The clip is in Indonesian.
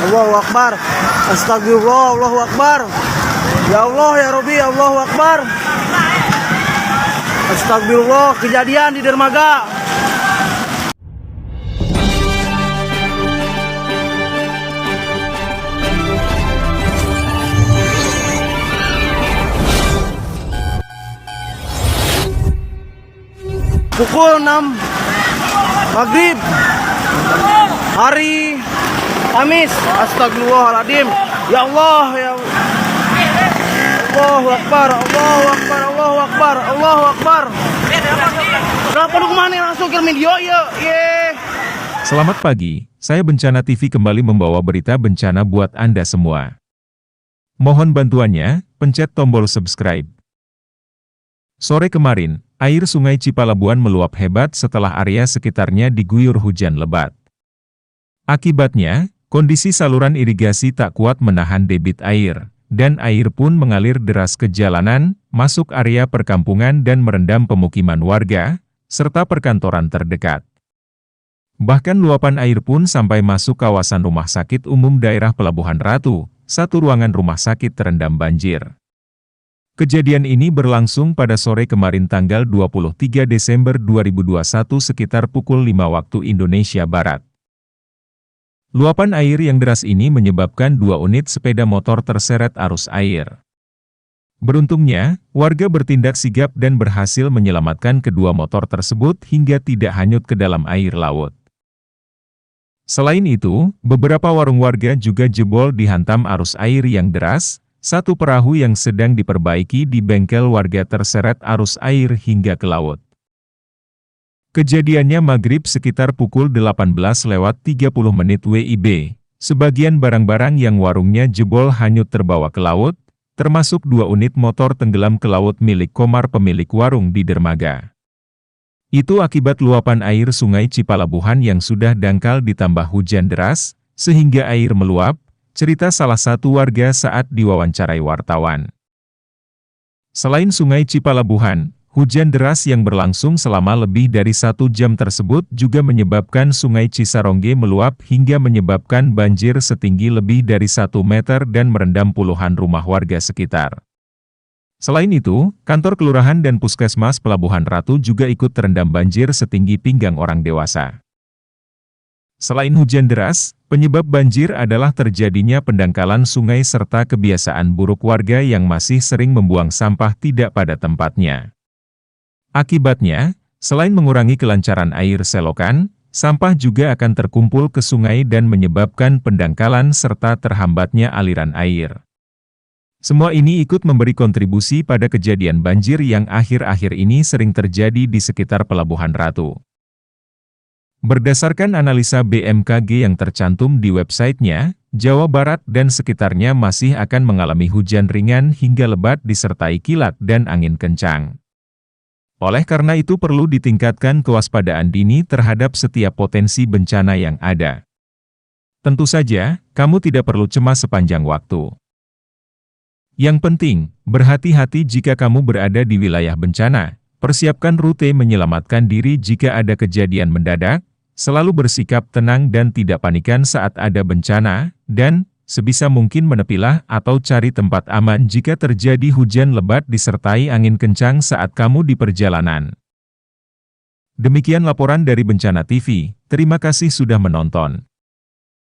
Allahu Akbar. Astagfirullah, Allahu Akbar. Ya Allah, ya Rabbi, Allahu Akbar. Astagfirullah, kejadian di dermaga. Pukul 6 maghrib hari Kamis. Astagfirullahaladzim. Ya Allah, ya Allahu Akbar, Allahu Akbar, Allahu Akbar, Allahu Akbar. Kenapa lu kemana langsung ke video ya? Selamat pagi, saya Bencana TV kembali membawa berita bencana buat Anda semua. Mohon bantuannya, pencet tombol subscribe. Sore kemarin, air Sungai Cipalabuhan meluap hebat setelah area sekitarnya diguyur hujan lebat. Akibatnya, kondisi saluran irigasi tak kuat menahan debit air, dan air pun mengalir deras ke jalanan, masuk area perkampungan dan merendam pemukiman warga, serta perkantoran terdekat. Bahkan luapan air pun sampai masuk kawasan Rumah Sakit Umum Daerah Pelabuhan Ratu, satu ruangan rumah sakit terendam banjir. Kejadian ini berlangsung pada sore kemarin tanggal 23 Desember 2021 sekitar pukul 5 waktu Indonesia Barat. Luapan air yang deras ini menyebabkan 2 unit sepeda motor terseret arus air. Beruntungnya, warga bertindak sigap dan berhasil menyelamatkan kedua motor tersebut hingga tidak hanyut ke dalam air laut. Selain itu, beberapa warung warga juga jebol dihantam arus air yang deras. Satu perahu yang sedang diperbaiki di bengkel warga terseret arus air hingga ke laut. Kejadiannya maghrib sekitar pukul 18:30 WIB. Sebagian barang-barang yang warungnya jebol hanyut terbawa ke laut, termasuk 2 unit motor tenggelam ke laut milik Komar pemilik warung di dermaga. Itu akibat luapan air Sungai Cipalabuhan yang sudah dangkal ditambah hujan deras, sehingga air meluap. Cerita salah satu warga saat diwawancarai wartawan. Selain Sungai Cipalabuhan, hujan deras yang berlangsung selama lebih dari 1 jam tersebut juga menyebabkan Sungai Cisarongge meluap hingga menyebabkan banjir setinggi lebih dari 1 meter dan merendam puluhan rumah warga sekitar. Selain itu, kantor kelurahan dan puskesmas Pelabuhan Ratu juga ikut terendam banjir setinggi pinggang orang dewasa. Selain hujan deras, penyebab banjir adalah terjadinya pendangkalan sungai serta kebiasaan buruk warga yang masih sering membuang sampah tidak pada tempatnya. Akibatnya, selain mengurangi kelancaran air selokan, sampah juga akan terkumpul ke sungai dan menyebabkan pendangkalan serta terhambatnya aliran air. Semua ini ikut memberi kontribusi pada kejadian banjir yang akhir-akhir ini sering terjadi di sekitar Pelabuhan Ratu. Berdasarkan analisa BMKG yang tercantum di websitenya, Jawa Barat dan sekitarnya masih akan mengalami hujan ringan hingga lebat disertai kilat dan angin kencang. Oleh karena itu perlu ditingkatkan kewaspadaan dini terhadap setiap potensi bencana yang ada. Tentu saja, kamu tidak perlu cemas sepanjang waktu. Yang penting, berhati-hati jika kamu berada di wilayah bencana, persiapkan rute menyelamatkan diri jika ada kejadian mendadak, selalu bersikap tenang dan tidak panikan saat ada bencana, dan sebisa mungkin menepilah atau cari tempat aman jika terjadi hujan lebat disertai angin kencang saat kamu di perjalanan. Demikian laporan dari Bencana TV, terima kasih sudah menonton.